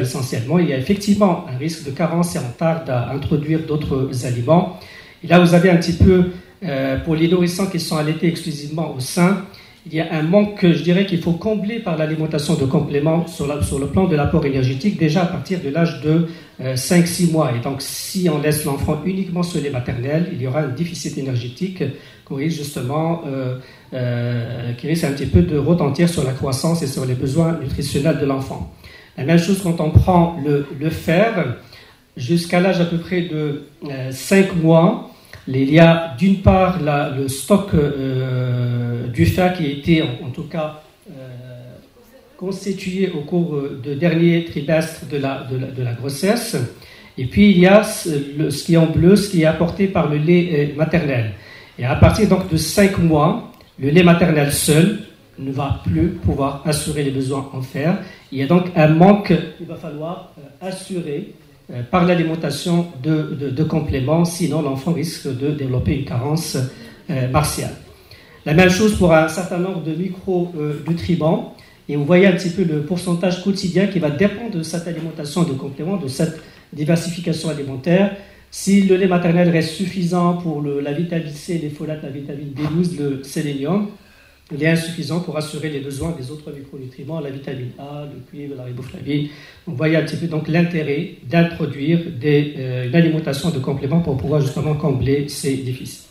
essentiellement. Il y a effectivement un risque de carence et on tarde à introduire d'autres aliments. Et là, vous avez un petit peu, pour les nourrissants qui sont allaités exclusivement au sein, il y a un manque, je dirais, qu'il faut combler par l'alimentation de compléments sur le plan de l'apport énergétique, déjà à partir de l'âge de 5-6 mois. Et donc, si on laisse l'enfant uniquement sur les maternelles, il y aura un déficit énergétique qui risque justement, qui risque un petit peu de retentir sur la croissance et sur les besoins nutritionnels de l'enfant. La même chose quand on prend le fer, jusqu'à l'âge à peu près de 5 mois, il y a d'une part le stock du fer qui a été en tout cas constitué au cours de dernier trimestre de la grossesse. Et puis il y a ce qui est en bleu, ce qui est apporté par le lait maternel. Et à partir donc de 5 mois, le lait maternel seul ne va plus pouvoir assurer les besoins en fer. Il y a donc un manque qu'il va falloir assurer par l'alimentation de compléments, sinon l'enfant risque de développer une carence martiale. La même chose pour un certain nombre de micronutriments, et vous voyez un petit peu le pourcentage quotidien qui va dépendre de cette alimentation de compléments, de cette diversification alimentaire. Si le lait maternel reste suffisant pour la vitamine C, les folates, la vitamine B12, le sélénium, il est insuffisant pour assurer les besoins des autres micronutriments, la vitamine A, le cuivre, la riboflavine. Vous voyez un petit peu donc l'intérêt d'introduire une alimentation de compléments pour pouvoir justement combler ces déficits.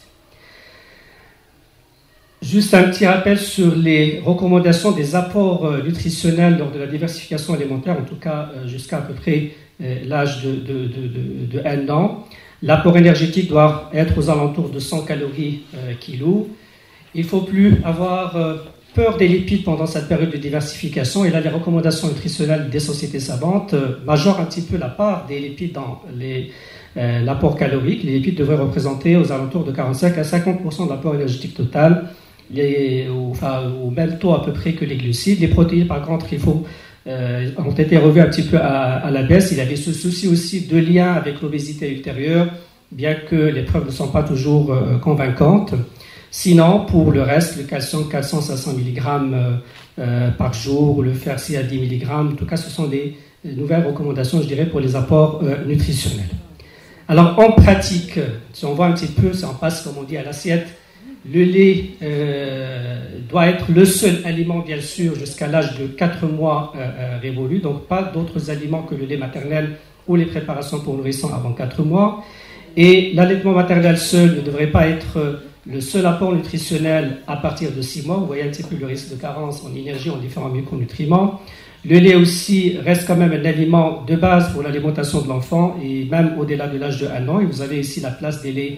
Juste un petit rappel sur les recommandations des apports nutritionnels lors de la diversification alimentaire, en tout cas jusqu'à peu près l'âge de 1 an. L'apport énergétique doit être aux alentours de 100 calories kilo. Il ne faut plus avoir peur des lipides pendant cette période de diversification. Et là, les recommandations nutritionnelles des sociétés savantes majorent un petit peu la part des lipides dans l'apport calorique. Les lipides devraient représenter aux alentours de 45 à 50% de l'apport énergétique total, au même taux à peu près que les glucides. Les protéines, par contre, ont été revues un petit peu à la baisse. Il y avait ce souci aussi de lien avec l'obésité ultérieure, bien que les preuves ne sont pas toujours convaincantes. Sinon, pour le reste, le calcium 400-500 mg par jour, le fer à 10 mg, en tout cas, ce sont des nouvelles recommandations, je dirais, pour les apports nutritionnels. Alors, en pratique, si on voit un petit peu, si on passe, comme on dit, à l'assiette, le lait doit être le seul aliment, bien sûr, jusqu'à l'âge de 4 mois révolus, donc pas d'autres aliments que le lait maternel ou les préparations pour nourrissons avant 4 mois. Et l'allaitement maternel seul ne devrait pas être le seul apport nutritionnel à partir de 6 mois. Vous voyez un petit peu le risque de carence en énergie, en différents micronutriments. Le lait aussi reste quand même un aliment de base pour l'alimentation de l'enfant et même au-delà de l'âge de 1 an. Et vous avez ici la place des laits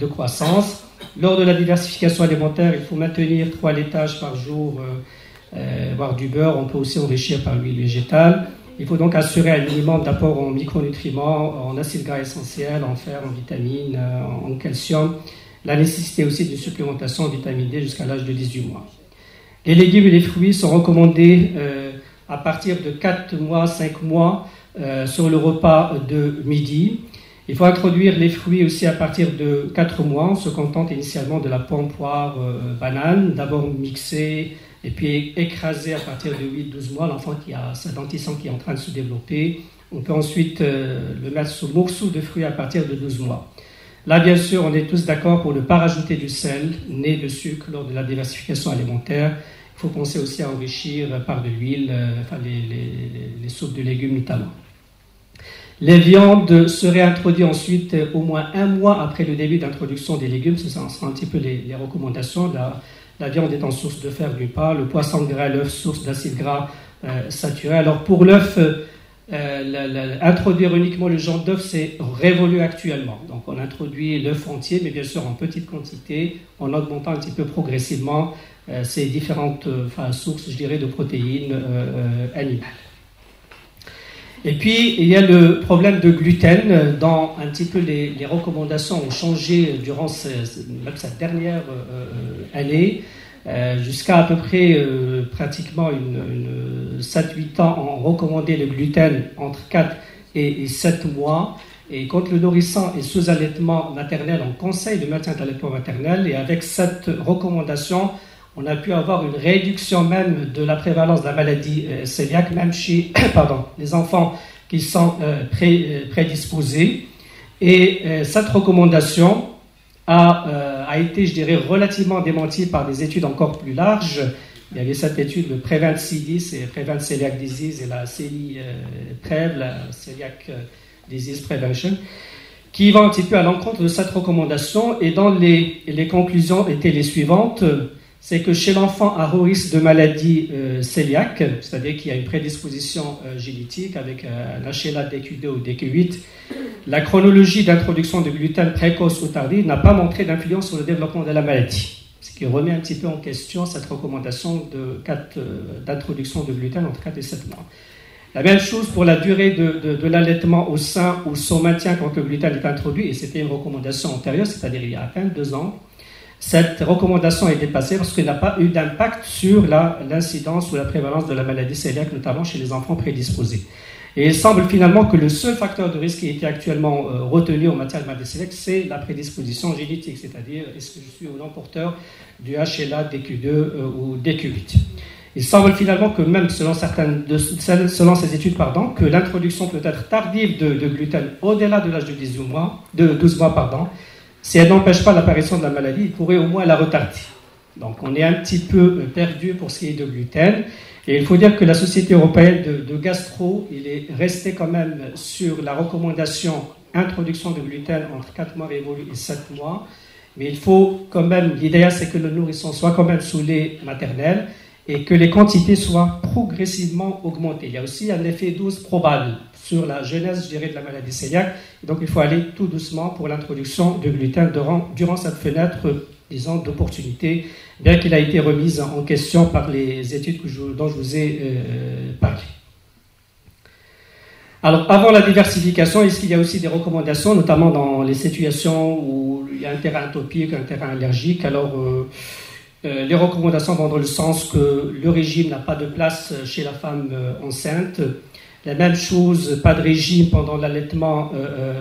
de croissance. Lors de la diversification alimentaire, il faut maintenir 3 laitages par jour, voire du beurre. On peut aussi enrichir par l'huile végétale. Il faut donc assurer un minimum d'apport en micronutriments, en acides gras essentiels, en fer, en vitamines, en calcium. La nécessité aussi de supplémentation en vitamine D jusqu'à l'âge de 18 mois. Les légumes et les fruits sont recommandés à partir de 4 mois, 5 mois sur le repas de midi. Il faut introduire les fruits aussi à partir de 4 mois. On se contente initialement de la pomme, poire, banane, d'abord mixée et puis écrasée à partir de 8-12 mois. L'enfant qui a sa dentition qui est en train de se développer. On peut ensuite le mettre sous morceaux de fruits à partir de 12 mois. Là, bien sûr, on est tous d'accord pour ne pas rajouter du sel, ni de sucre lors de la diversification alimentaire. Il faut penser aussi à enrichir par de l'huile, les soupes de légumes notamment. Les viandes seraient introduites ensuite au moins 1 mois après le début d'introduction des légumes. Ce sont un petit peu les recommandations. La viande étant source de fer d'une part, le poisson gras, l'œuf source d'acides gras saturés. Alors pour l'œuf, introduire uniquement le jaune d'œuf, c'est révolu actuellement. Donc on introduit l'œuf entier, mais bien sûr en petite quantité, en augmentant un petit peu progressivement ces différentes sources, je dirais, de protéines animales. Et puis il y a le problème de gluten. Dans un petit peu les recommandations ont changé durant cette dernière année. Jusqu'à à peu près pratiquement 7-8 ans, on recommandait le gluten entre 4 et 7 mois. Et quand le nourrissant est sous allaitement maternel, on conseille le maintien d'allaitement maternel. Et avec cette recommandation, on a pu avoir une réduction même de la prévalence de la maladie cœliaque, même chez les enfants qui sont prédisposés. Et cette recommandation a été, je dirais, relativement démentie par des études encore plus larges. Il y avait cette étude, le Prevent CDIS et Prevent Celiac Disease et la CELI-PREV, la Celiac Disease Prevention, qui vont un petit peu à l'encontre de cette recommandation. Et dont les conclusions étaient les suivantes. C'est que chez l'enfant à haut risque de maladie cœliaque, c'est-à-dire qu'il y a une prédisposition génétique avec un HLA DQ2 ou DQ8, la chronologie d'introduction de gluten précoce ou tardive n'a pas montré d'influence sur le développement de la maladie. Ce qui remet un petit peu en question cette recommandation d'introduction de gluten entre 4 et 7 mois. La même chose pour la durée de l'allaitement au sein ou son maintien quand le gluten est introduit, et c'était une recommandation antérieure, c'est-à-dire il y a à peine 2 ans. Cette recommandation est dépassée parce qu'il n'a pas eu d'impact sur l'incidence ou la prévalence de la maladie cœliaque, notamment chez les enfants prédisposés. Et il semble finalement que le seul facteur de risque qui était actuellement retenu en matière de maladie cœliaque, c'est la prédisposition génétique, c'est-à-dire est-ce que je suis ou non porteur du HLA DQ2 ou DQ8. Il semble finalement que même selon ces études, que l'introduction peut être tardive de gluten au-delà de l'âge de 12 mois, si elle n'empêche pas l'apparition de la maladie, il pourrait au moins la retarder. Donc on est un petit peu perdu pour ce qui est de gluten. Et il faut dire que la Société européenne de gastro, il est resté quand même sur la recommandation introduction de gluten entre 4 mois révolus et 7 mois. Mais il faut quand même, l'idéal c'est que le nourrisson soit quand même sous lait maternel et que les quantités soient progressivement augmentées. Il y a aussi un effet dose probable sur la genèse, je dirais, de la maladie cœliaque. Donc, il faut aller tout doucement pour l'introduction de gluten durant cette fenêtre, disons, d'opportunité, bien qu'il a été remise en question par les études dont je vous ai parlé. Alors, avant la diversification, est-ce qu'il y a aussi des recommandations, notamment dans les situations où il y a un terrain atopique, un terrain allergique? Alors, les recommandations vont dans le sens que le régime n'a pas de place chez la femme enceinte. La même chose, pas de régime pendant l'allaitement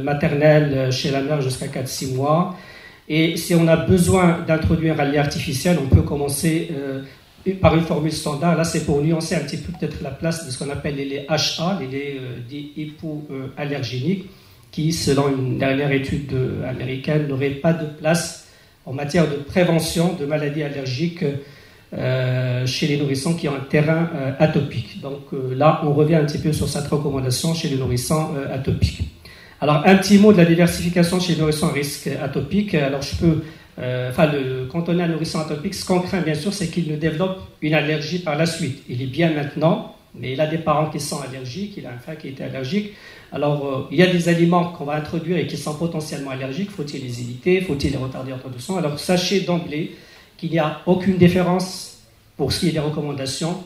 maternel chez la mère jusqu'à 4-6 mois. Et si on a besoin d'introduire un lait artificiel, on peut commencer par une formule standard. Là, c'est pour nuancer un petit peu peut-être la place de ce qu'on appelle les laits HA, les laits dits hypoallergéniques, qui, selon une dernière étude américaine, n'auraient pas de place en matière de prévention de maladies allergiques chez les nourrissons qui ont un terrain atopique. Donc là, on revient un petit peu sur cette recommandation chez les nourrissons atopiques. Alors, un petit mot de la diversification chez les nourrissons à risque atopique. Alors, quand on a un nourrisson atopique, ce qu'on craint, bien sûr, c'est qu'il ne développe une allergie par la suite. Il est bien maintenant, mais il a des parents qui sont allergiques, il a un frère qui était allergique. Alors, il y a des aliments qu'on va introduire et qui sont potentiellement allergiques. Faut-il les éviter? Faut-il les retarder en introduction? Alors, sachez d'emblée qu'il n'y a aucune différence pour ce qui est des recommandations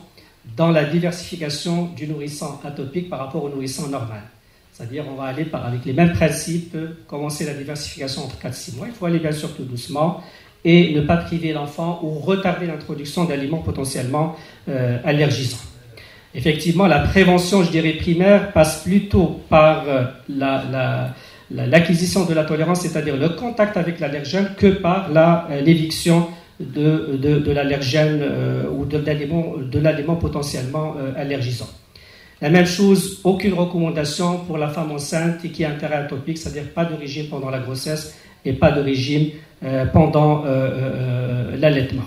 dans la diversification du nourrisson atopique par rapport au nourrisson normal. C'est-à-dire, on va aller avec les mêmes principes, commencer la diversification entre 4 et 6 mois. Il faut aller bien sûr tout doucement et ne pas priver l'enfant ou retarder l'introduction d'aliments potentiellement allergisants. Effectivement, la prévention, je dirais, primaire passe plutôt par l'acquisition de la tolérance, c'est-à-dire le contact avec l'allergène, que par l'éviction de l'allergène ou de l'aliment potentiellement allergisant. La même chose, aucune recommandation pour la femme enceinte et qui a un terrain atopique, c'est-à-dire pas de régime pendant la grossesse et pas de régime pendant l'allaitement.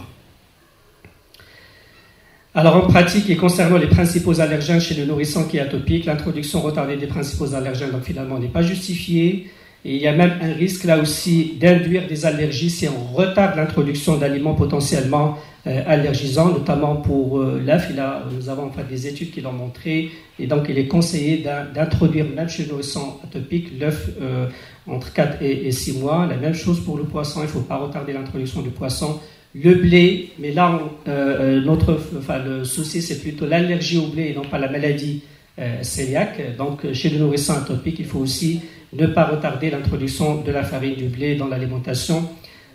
Alors en pratique, et concernant les principaux allergènes chez le nourrisson qui est atopique, l'introduction retardée des principaux allergènes donc finalement n'est pas justifiée. Et il y a même un risque là aussi d'induire des allergies si on retarde l'introduction d'aliments potentiellement allergisants, notamment pour l'œuf. Nous avons des études qui l'ont montré, et donc il est conseillé d'introduire même chez le nourrisson atopique l'œuf entre 4 et 6 mois. La même chose pour le poisson, il ne faut pas retarder l'introduction du poisson. Le blé, mais là le souci c'est plutôt l'allergie au blé et non pas la maladie cœliaque. Donc chez le nourrisson atopique, il faut aussi ne pas retarder l'introduction de la farine du blé dans l'alimentation.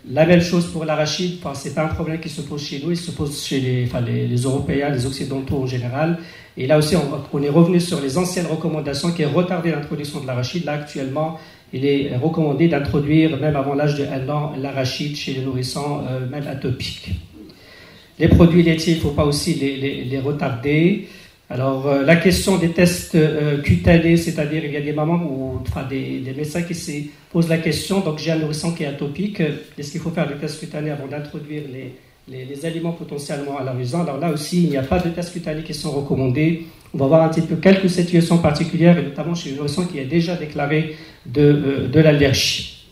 La même chose pour l'arachide, ce n'est pas un problème qui se pose chez nous, il se pose chez les Européens, les Occidentaux en général. Et là aussi, on est revenu sur les anciennes recommandations qui est retarder l'introduction de l'arachide. Là, actuellement, il est recommandé d'introduire, même avant l'âge de 1 an, l'arachide chez les nourrissons, même atopiques. Les produits laitiers, il ne faut pas aussi les retarder. Alors, la question des tests cutanés, c'est-à-dire il y a des mamans ou enfin, des médecins qui se posent la question, donc j'ai un nourrisson qui est atopique, est-ce qu'il faut faire des tests cutanés avant d'introduire les aliments potentiellement à la maison? Alors là aussi, il n'y a pas de tests cutanés qui sont recommandés. On va voir un petit peu quelques situations particulières, et notamment chez le nourrisson qui a déjà déclaré de l'allergie.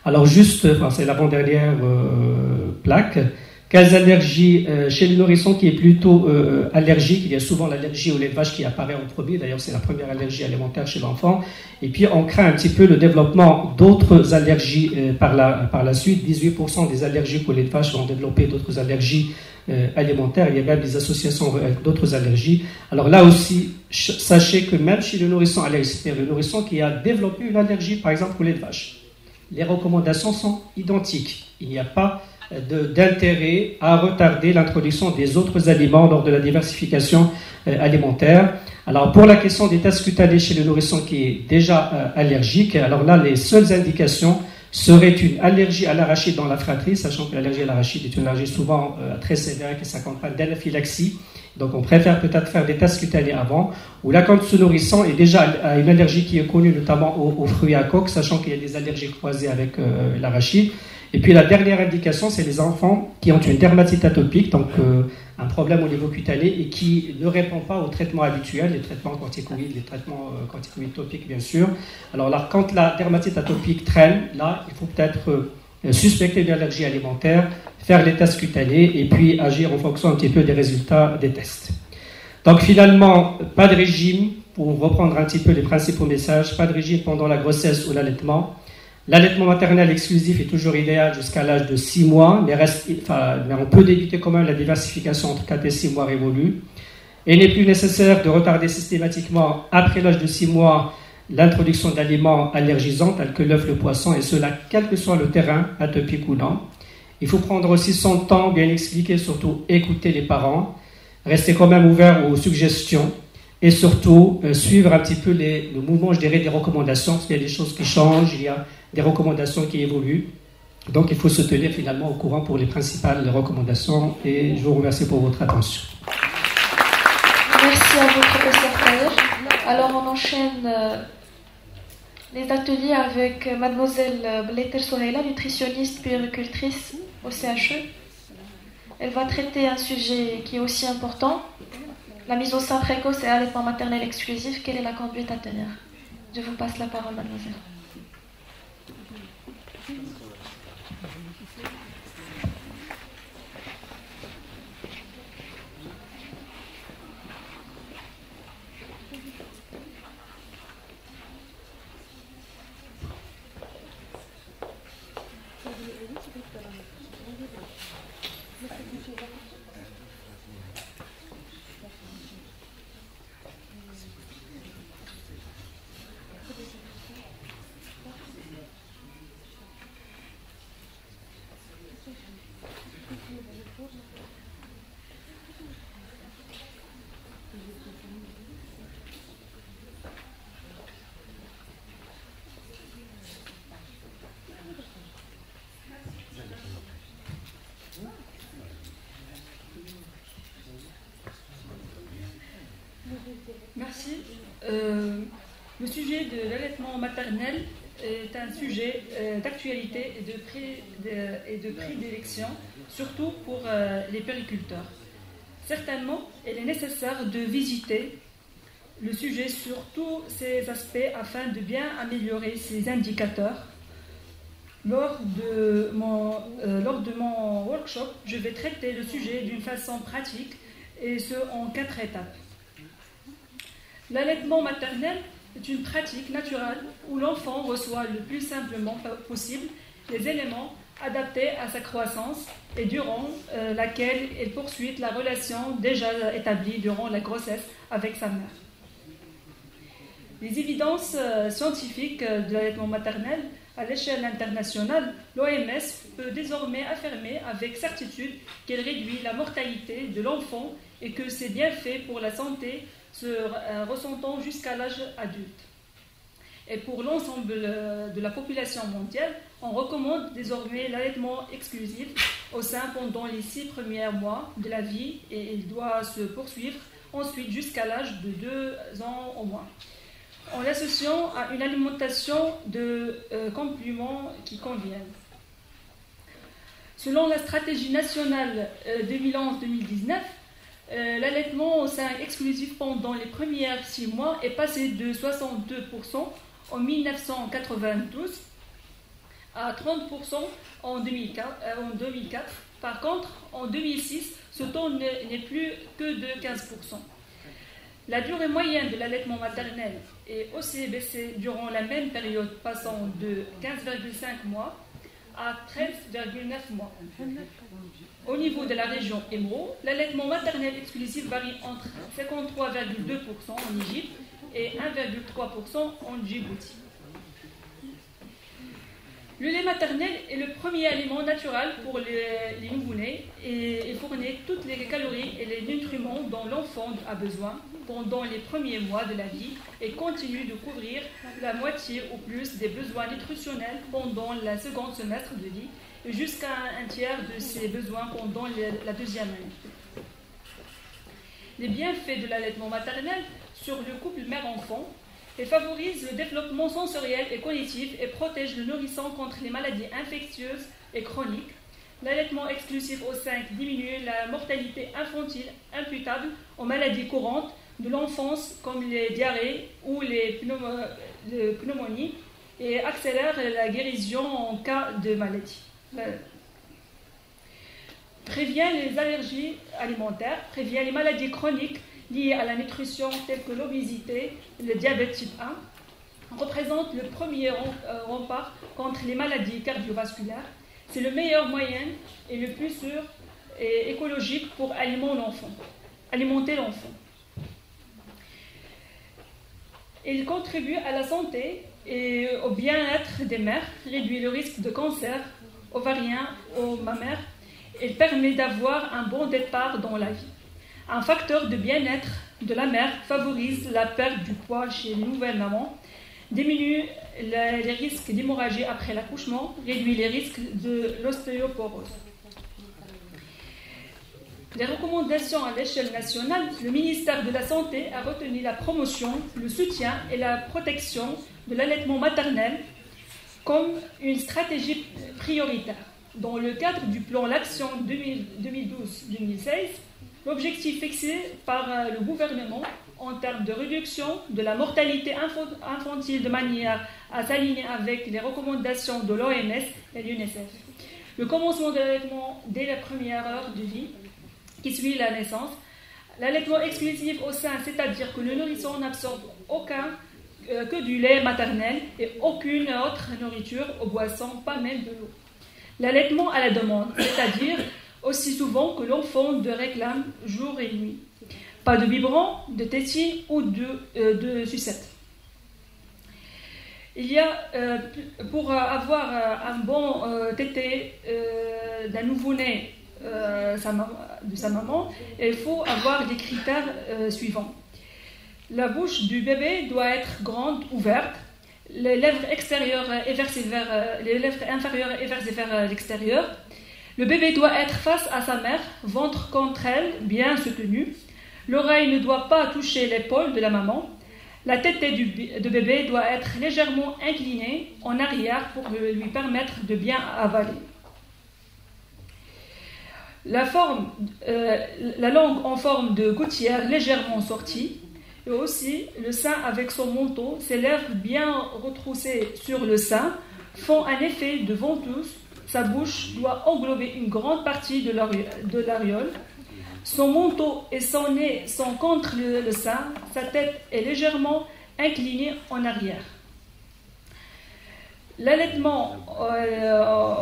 Alors juste, enfin, c'est l'avant-dernière plaque. Quelles allergies chez le nourrisson qui est plutôt allergique? Il y a souvent l'allergie au lait de vache qui apparaît en premier. D'ailleurs, c'est la première allergie alimentaire chez l'enfant. Et puis, on craint un petit peu le développement d'autres allergies par la suite. 18% des allergiques au lait de vache vont développer d'autres allergies alimentaires. Il y a même des associations avec d'autres allergies. Alors là aussi, sachez que même chez le nourrisson allergique, c'est-à-dire le nourrisson qui a développé une allergie, par exemple, au lait de vache, les recommandations sont identiques. Il n'y a pas d'intérêt à retarder l'introduction des autres aliments lors de la diversification alimentaire. Alors pour la question des tests cutanés chez le nourrisson qui est déjà allergique, alors là les seules indications seraient une allergie à l'arachide dans la fratrie, sachant que l'allergie à l'arachide est une allergie souvent très sévère qui s'accompagne d'anaphylaxie. Donc on préfère peut-être faire des tests cutanés avant, ou là quand ce nourrisson est déjà à une allergie qui est connue notamment aux fruits à coque, sachant qu'il y a des allergies croisées avec l'arachide. Et puis la dernière indication, c'est les enfants qui ont une dermatite atopique, donc un problème au niveau cutané et qui ne répond pas aux traitements habituels, les traitements corticoïdes, les traitements corticoïdes topiques bien sûr. Alors là, quand la dermatite atopique traîne, là, il faut peut-être suspecter une allergie alimentaire, faire les tests cutanés et puis agir en fonction un petit peu des résultats des tests. Donc finalement, pas de régime, pour reprendre un petit peu les principaux messages, pas de régime pendant la grossesse ou l'allaitement. L'allaitement maternel exclusif est toujours idéal jusqu'à l'âge de 6 mois, mais on peut éviter quand même la diversification entre 4 et 6 mois révolus. Il n'est plus nécessaire de retarder systématiquement, après l'âge de 6 mois, l'introduction d'aliments allergisants tels que l'œuf, le poisson, et cela quel que soit le terrain, atopique ou non. Il faut prendre aussi son temps, bien expliquer, surtout écouter les parents, rester quand même ouvert aux suggestions, et surtout suivre un petit peu le mouvement, je dirais, des recommandations, parce qu'il y a des choses qui changent, il y a des recommandations qui évoluent. Donc il faut se tenir finalement au courant pour les principales recommandations, et je vous remercie pour votre attention. Merci à vous, professeur Taher. Alors on enchaîne les ateliers avec mademoiselle Bleter Souheila, nutritionniste puéricultrice au CHE. Elle va traiter un sujet qui est aussi important, la mise au sein précoce et allaitement maternel exclusif. Quelle est la conduite à tenir? Je vous passe la parole, mademoiselle. Merci. Le sujet de l'allaitement maternel est un sujet d'actualité et de prédilection, surtout pour les puériculteurs. Certainement, il est nécessaire de visiter le sujet sur tous ces aspects afin de bien améliorer ces indicateurs. Lors de mon workshop, je vais traiter le sujet d'une façon pratique et ce en 4 étapes. L'allaitement maternel est une pratique naturelle où l'enfant reçoit le plus simplement possible les éléments adaptés à sa croissance et durant laquelle il poursuit la relation déjà établie durant la grossesse avec sa mère. Les évidences scientifiques de l'allaitement maternel à l'échelle internationale, l'OMS peut désormais affirmer avec certitude qu'elle réduit la mortalité de l'enfant et que ses bienfaits pour la santé se ressentant jusqu'à l'âge adulte. Et pour l'ensemble de la population mondiale, on recommande désormais l'allaitement exclusif au sein pendant les 6 premiers mois de la vie et il doit se poursuivre ensuite jusqu'à l'âge de 2 ans au moins, en l'associant à une alimentation de compléments qui conviennent. Selon la stratégie nationale 2011-2019, l'allaitement au sein exclusif pendant les premiers 6 mois est passé de 62% en 1992 à 30% en 2004. Par contre, en 2006, ce taux n'est plus que de 15%. La durée moyenne de l'allaitement maternel est aussi baissée durant la même période, passant de 15,5 mois à 13,9 mois. Au niveau de la région Émeraude, l'allaitement maternel exclusif varie entre 53,2% en Égypte et 1,3% en Djibouti. Le lait maternel est le premier aliment naturel pour les nouveau-nés et fournit toutes les calories et les nutriments dont l'enfant a besoin pendant les premiers mois de la vie et continue de couvrir la moitié ou plus des besoins nutritionnels pendant le second semestre de vie et jusqu'à un tiers de ses besoins pendant la deuxième année. Les bienfaits de l'allaitement maternel sur le couple mère-enfant et favorise le développement sensoriel et cognitif et protège le nourrisson contre les maladies infectieuses et chroniques. L'allaitement exclusif au sein diminue la mortalité infantile imputable aux maladies courantes de l'enfance comme les diarrhées ou les pneumonies et accélère la guérison en cas de maladie. Prévient les allergies alimentaires, prévient les maladies chroniques liées à la nutrition telles que l'obésité et le diabète type 1, représente le premier rempart contre les maladies cardiovasculaires. C'est le meilleur moyen et le plus sûr et écologique pour alimenter l'enfant. Il contribue à la santé et au bien-être des mères, réduit le risque de cancer ovarien ou mammaire et permet d'avoir un bon départ dans la vie. Un facteur de bien-être de la mère favorise la perte du poids chez les nouvelles mamans, diminue les risques d'hémorragie après l'accouchement, réduit les risques de l'ostéoporose. Les recommandations à l'échelle nationale, le ministère de la Santé a retenu la promotion, le soutien et la protection de l'allaitement maternel comme une stratégie prioritaire. Dans le cadre du plan L'Action 2012-2016, l'objectif fixé par le gouvernement en termes de réduction de la mortalité infantile de manière à s'aligner avec les recommandations de l'OMS et l'UNICEF. Le commencement de l'allaitement dès la première heure de vie qui suit la naissance. L'allaitement exclusif au sein, c'est-à-dire que le nourrisson n'absorbe que du lait maternel et aucune autre nourriture aux boissons, pas même de l'eau. L'allaitement à la demande, c'est-à-dire aussi souvent que l'enfant le réclame jour et nuit. Pas de biberon, de tétine ou de sucette. Il y a, pour avoir un bon tété d'un nouveau-né de sa maman, il faut avoir des critères suivants. La bouche du bébé doit être grande, ouverte. Les lèvres extérieures les lèvres inférieures éversées vers l'extérieur. Le bébé doit être face à sa mère, ventre contre elle, bien soutenu. L'oreille ne doit pas toucher l'épaule de la maman. La tête de bébé doit être légèrement inclinée en arrière pour lui permettre de bien avaler. La langue en forme de gouttière légèrement sortie. Et aussi, le sein avec son menton, ses lèvres bien retroussées sur le sein font un effet de ventouse. Sa bouche doit englober une grande partie de l'aréole. Son menton et son nez sont contre le sein. Sa tête est légèrement inclinée en arrière. L'allaitement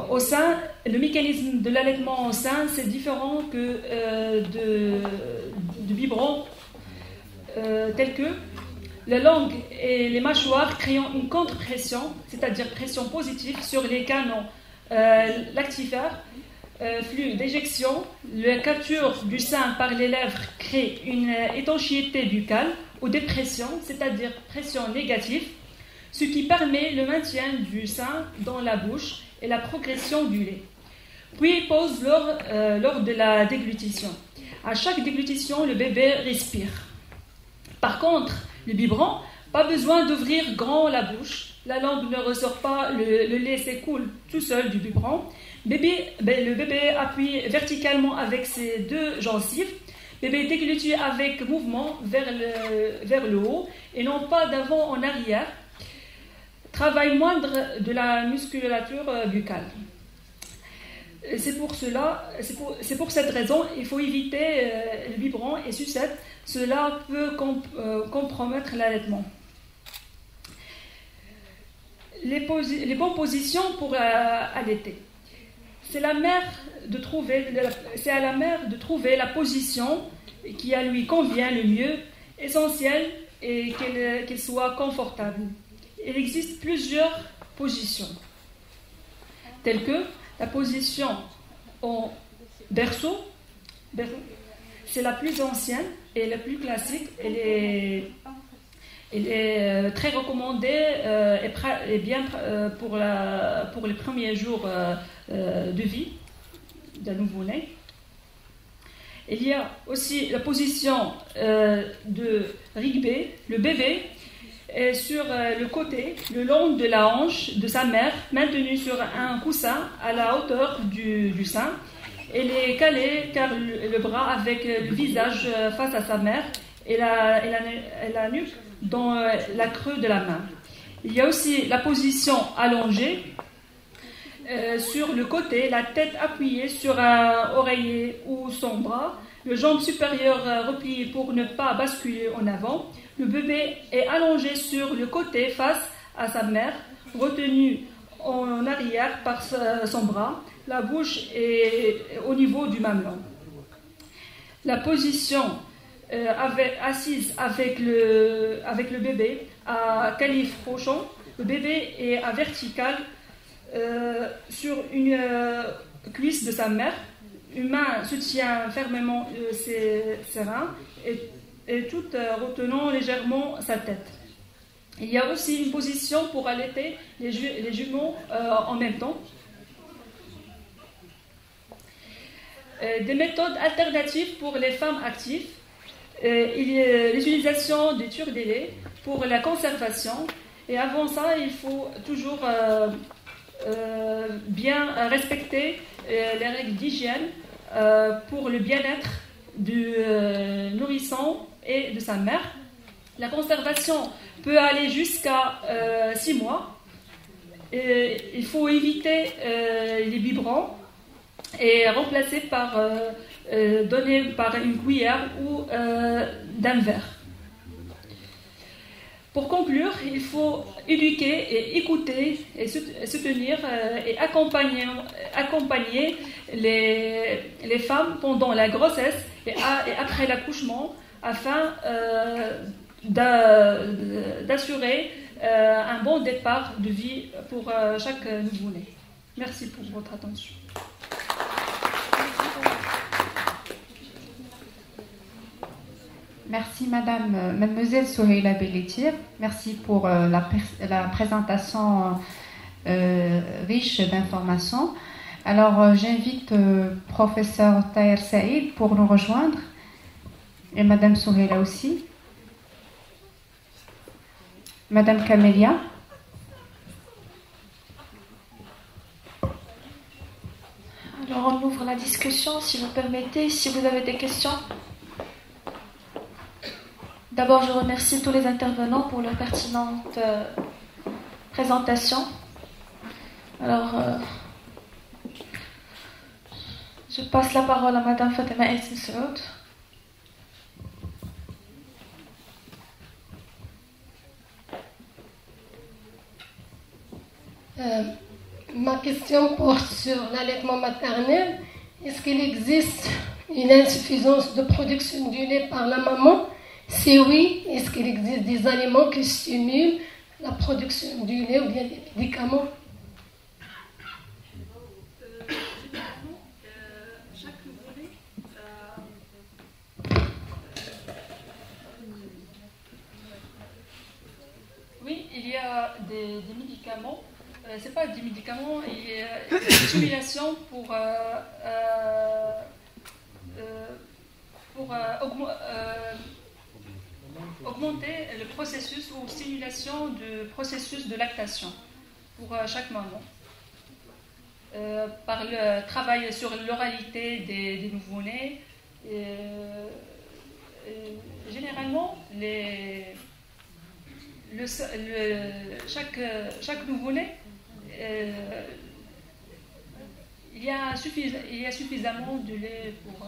au sein, le mécanisme de l'allaitement au sein, c'est différent que de biberon. Tels que la langue et les mâchoires créant une contre-pression, c'est-à-dire pression positive sur les canaux lactifères, flux d'éjection. La capture du sein par les lèvres crée une étanchéité buccale ou dépression, c'est-à-dire pression négative, ce qui permet le maintien du sein dans la bouche et la progression du lait. puis pose lors de la déglutition. À chaque déglutition, le bébé respire. Par contre, le biberon, pas besoin d'ouvrir grand la bouche. La langue ne ressort pas, le lait s'écoule tout seul du biberon. Le bébé appuie verticalement avec ses deux gencives. Bébé déglutit avec mouvement vers le haut et non pas d'avant en arrière. Travail moindre de la musculature buccale. C'est pour cette raison, il faut éviter le biberon et sucette. Cela peut compromettre l'allaitement. Les bonnes positions pour allaiter. C'est à la mère de trouver la position qui lui convient le mieux, essentielle et qu'elle soit confortable. Il existe plusieurs positions, telles que la position en berceau. C'est la plus ancienne et la plus classique. Elle est très recommandée et bien pour les premiers jours de vie d'un nouveau-né. Il y a aussi la position de Rigby. Le bébé est sur le côté, le long de la hanche de sa mère, maintenu sur un coussin à la hauteur du sein. Elle est calée car le bras avec le visage face à sa mère et la nuque dans la creux de la main. Il y a aussi la position allongée sur le côté, la tête appuyée sur un oreiller ou son bras, le jambe supérieure repliée pour ne pas basculer en avant. Le bébé est allongé sur le côté face à sa mère, retenu en arrière par son bras. La bouche est au niveau du mamelon. La position assise avec le bébé à califrochon. Le bébé est à vertical sur une cuisse de sa mère. Une main soutient fermement ses reins et tout retenant légèrement sa tête. Il y a aussi une position pour allaiter les jumeaux en même temps. Des méthodes alternatives pour les femmes actives. Il y a l'utilisation des tures de lait pour la conservation. Et avant ça, il faut toujours bien respecter les règles d'hygiène pour le bien-être du nourrisson et de sa mère. La conservation peut aller jusqu'à 6 mois. Il faut éviter les biberons et remplacer donné par une cuillère ou d'un verre. Pour conclure, il faut éduquer et écouter et soutenir et accompagner les femmes pendant la grossesse et après l'accouchement afin d'assurer un bon départ de vie pour chaque nouveau-né. Merci pour votre attention. Merci Mademoiselle Souheila Belletir. Merci pour la présentation riche d'informations. Alors j'invite professeur Taher Saïd pour nous rejoindre et Madame Souheila aussi. Madame Camélia. Alors on ouvre la discussion, si vous permettez, si vous avez des questions. D'abord, je remercie tous les intervenants pour leur pertinente présentation. Alors, je passe la parole à Madame Fatima El Sissoud. Ma question porte sur l'allaitement maternel. Est-ce qu'il existe une insuffisance de production du lait par la maman? Si oui, est-ce qu'il existe des aliments qui stimulent la production du lait ou bien des médicaments? Oui, il y a des médicaments c'est pas des médicaments, il y a des stimulations pour augmenter le processus ou stimulation du processus de lactation pour chaque maman. Par le travail sur l'oralité des nouveau-nés. Généralement, chaque nouveau-né, il y a suffisamment de lait pour...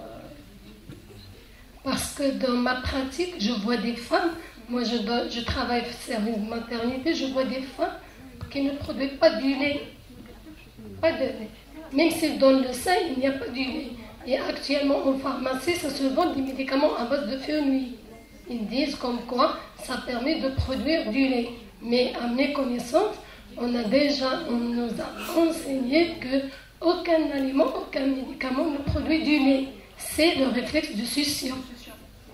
Parce que dans ma pratique, je vois des femmes, moi je travaille au service de maternité, je vois des femmes qui ne produisent pas du lait. Pas de lait. Même si dans le sein, il n'y a pas du lait. Et actuellement en pharmacie, ça se vend des médicaments à base de fenouil. Ils disent comme quoi ça permet de produire du lait. Mais à mes connaissances, on nous a enseigné que aucun aliment, aucun médicament ne produit du lait. C'est le réflexe de succion.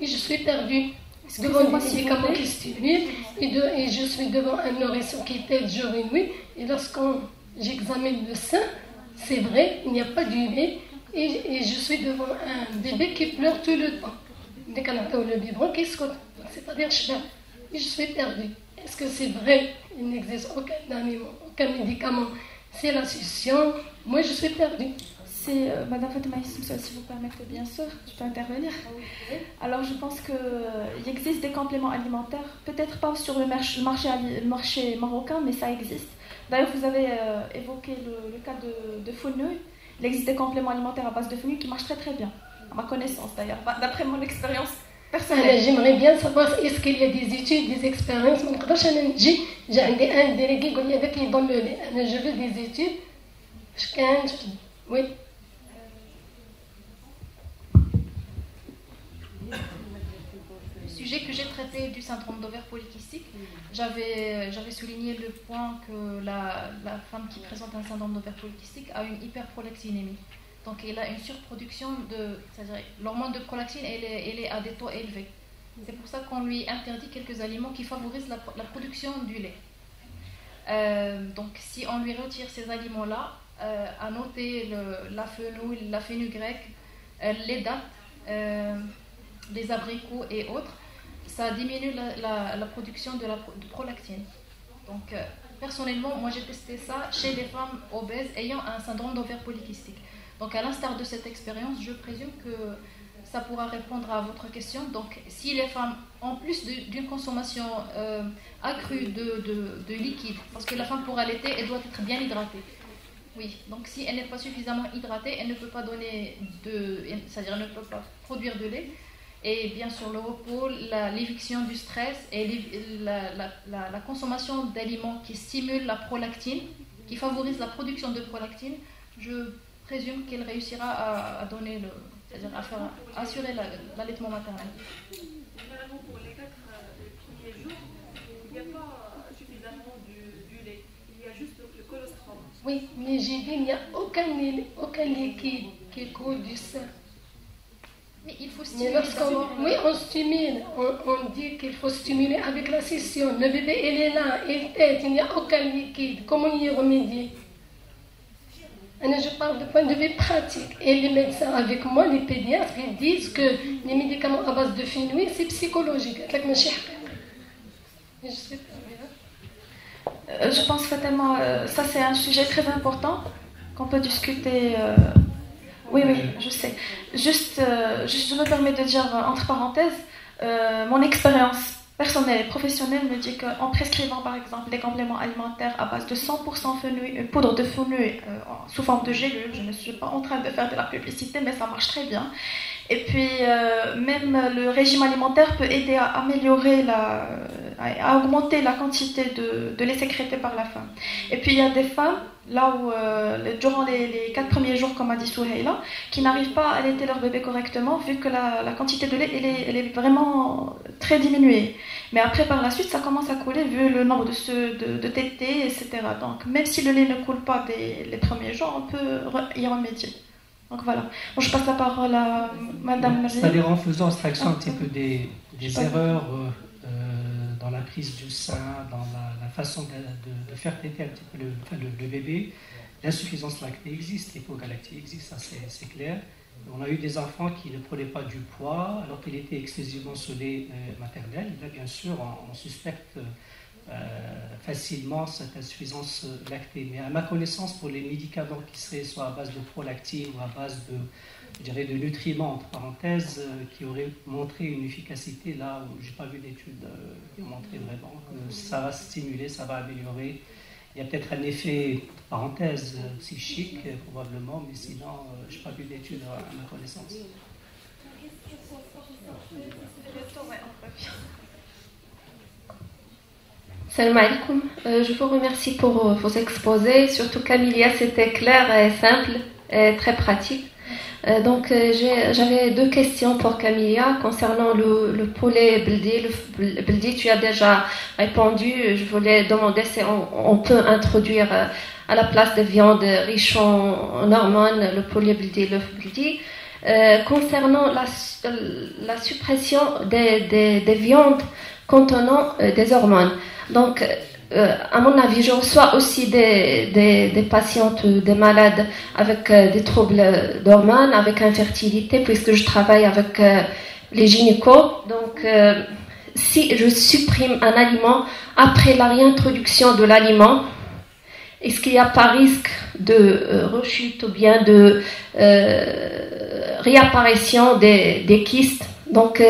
Et je suis perdue devant des médicaments qui stimulent et je suis devant un nourrisson qui tète jour et nuit. Et lorsqu'on j'examine le sein, c'est vrai, il n'y a pas du lait. Et je suis devant un bébé qui pleure tout le temps. Dès qu'on attend le biberon, qu'est-ce qu'on... C'est-à-dire, je suis perdue. Est-ce que c'est vrai? Il n'existe aucun aliment, aucun médicament. C'est la succion. Moi, je suis perdue. C'est Madame Fatima Issoum, si vous permettez, bien sûr, je peux intervenir. Alors, je pense qu'il existe des compléments alimentaires, peut-être pas sur le marché marocain, mais ça existe. D'ailleurs, vous avez évoqué le cas de fenouil. Il existe des compléments alimentaires à base de fenouil qui marchent très très bien, à ma connaissance d'ailleurs, d'après mon expérience personnelle. J'aimerais bien savoir, est-ce qu'il y a des études, des expériences? J'ai un délégué qui donne le lait. Je veux des études. Oui. Le sujet que j'ai traité du syndrome d'ovaire polykystique, j'avais souligné le point que la femme qui présente un syndrome d'ovaire polykystique a une hyperprolactinémie. Donc elle a une surproduction c'est-à-dire l'hormone de prolactine, elle est à des taux élevés. C'est pour ça qu'on lui interdit quelques aliments qui favorisent la production du lait. Donc si on lui retire ces aliments-là, à noter la fenouil, la fenugrec, les dattes, les abricots et autres, ça diminue la production de prolactine. Donc, personnellement, moi j'ai testé ça chez les femmes obèses ayant un syndrome d'ovaire polykystique. Donc, à l'instar de cette expérience, je présume que ça pourra répondre à votre question. Donc, si les femmes, en plus d'une consommation accrue de liquide, parce que la femme pour allaiter, elle doit être bien hydratée. Oui, donc si elle n'est pas suffisamment hydratée, elle ne peut pas c'est-à-dire elle ne peut pas produire de lait. Et bien sûr le repos, l'éviction du stress et la consommation d'aliments qui stimulent la prolactine, qui favorisent la production de prolactine, je présume qu'elle réussira à donner c'est-à-dire à assurer l'allaitement maternel. Généralement pour les 4 premiers jours, il n'y a pas suffisamment du lait, il y a juste le colostrum. Oui, mais j'ai dit il n'y a aucun liquide qui coule du sein. Mais il faut stimuler. Oui, on stimule. On dit qu'il faut stimuler avec la succion. Le bébé, il est là, il tète, il n'y a aucun liquide. Comment y remédier? Je parle de point de vue pratique. Et les médecins avec moi, les pédiatres, ils disent que les médicaments à base de fenouil, c'est psychologique. Je pense Fatima, ça c'est un sujet très important qu'on peut discuter. Oui, je sais. Juste, je me permets de dire, entre parenthèses, mon expérience personnelle et professionnelle me dit qu'en prescrivant par exemple des compléments alimentaires à base de 100% fenouil, une poudre de fenouil sous forme de gélule, je ne suis pas en train de faire de la publicité, mais ça marche très bien. Et puis, même le régime alimentaire peut aider à améliorer, à augmenter la quantité de lait sécrété par la femme. Et puis, il y a des femmes, là où, durant les 4 premiers jours, comme a dit Souheila, qui n'arrivent pas à allaiter leur bébé correctement, vu que la quantité de lait, elle est vraiment très diminuée. Mais après, par la suite, ça commence à couler, vu le nombre de tétés, etc. Donc, même si le lait ne coule pas les premiers jours, on peut y remédier. Donc voilà. Bon, je passe la parole à Madame Marie. C'est-à-dire en faisant abstraction un petit peu des erreurs dans la prise du sein, dans la façon de faire téter un petit peu le bébé. L'insuffisance lactée existe, l'hypogalactie existe, ça c'est clair. On a eu des enfants qui ne prenaient pas du poids alors qu'ils étaient exclusivement sous lait maternel. Là, bien sûr, on suspecte facilement cette insuffisance lactée. Mais à ma connaissance, pour les médicaments qui seraient soit à base de prolactine ou à base de nutriments, entre parenthèses, qui auraient montré une efficacité, là où je n'ai pas vu d'études qui ont montré vraiment que ça va stimuler, ça va améliorer. Il y a peut-être un effet, parenthèse, psychique, probablement, mais sinon, je n'ai pas vu d'études à ma connaissance. Salam alaikum. Je vous remercie pour vos exposés. Surtout Camilia, c'était clair et simple et très pratique. Donc j'avais 2 questions pour Camilia concernant le poulet Beldi. Le Beldi, tu as déjà répondu. Je voulais demander si on peut introduire à la place des viandes riches en hormones le poulet Beldi, le Beldi. Concernant la suppression des viandes contenant des hormones. Donc, à mon avis, je reçois aussi des patientes, des malades avec des troubles d'hormones, avec infertilité, puisque je travaille avec les gynécos. Donc, si je supprime un aliment après la réintroduction de l'aliment, est-ce qu'il n'y a pas risque de rechute ou bien de réapparition des kystes? Donc,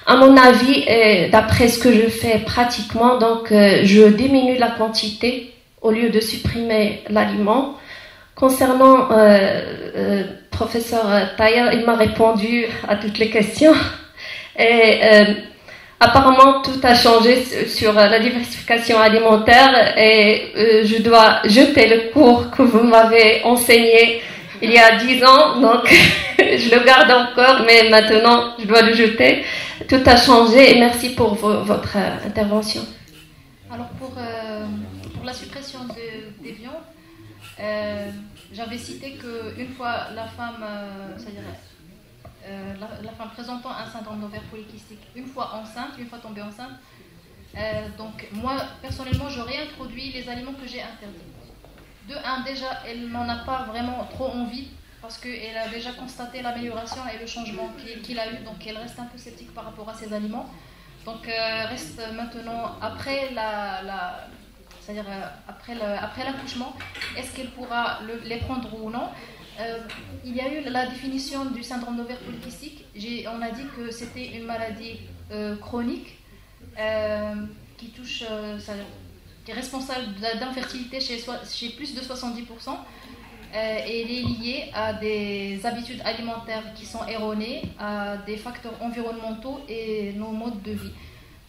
à mon avis, d'après ce que je fais pratiquement, donc je diminue la quantité au lieu de supprimer l'aliment. Concernant professeur Taher, il m'a répondu à toutes les questions et apparemment tout a changé sur la diversification alimentaire et je dois jeter le cours que vous m'avez enseigné il y a 10 ans, donc je le garde encore, mais maintenant je dois le jeter. Tout a changé et merci pour votre intervention. Alors pour la suppression des viandes, j'avais cité qu'une fois la femme, c'est-à-dire la femme présentant un syndrome d'ovaire polykystique, une fois enceinte, une fois tombée enceinte, donc moi personnellement je réintroduis les aliments que j'ai interdits. De un, déjà, elle n'en a pas vraiment trop envie parce qu'elle a déjà constaté l'amélioration et le changement qu'il a eu, donc elle reste un peu sceptique par rapport à ces aliments. Donc reste maintenant après c'est-à-dire après l'accouchement, est-ce qu'elle pourra les prendre ou non? Il y a eu la définition du syndrome d'ovaire polykystique. On a dit que c'était une maladie chronique qui touche, qui est responsable d'infertilité chez plus de 70%. Et elle est liée à des habitudes alimentaires qui sont erronées, à des facteurs environnementaux et nos modes de vie.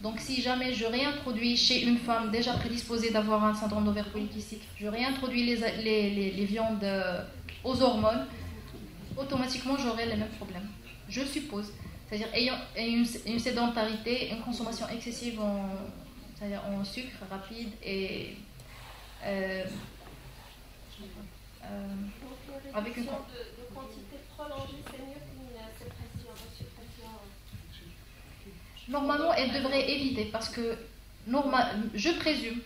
Donc si jamais je réintroduis chez une femme déjà prédisposée d'avoir un syndrome d'ovaire polykystique, je réintroduis les viandes aux hormones, automatiquement j'aurai les mêmes problèmes. Je suppose. C'est-à-dire ayant une sédentarité, une consommation excessive en sucre rapide et avec une quantité prolongée, c'est mieux qu'une suppression. Normalement, elle devrait éviter parce que je présume,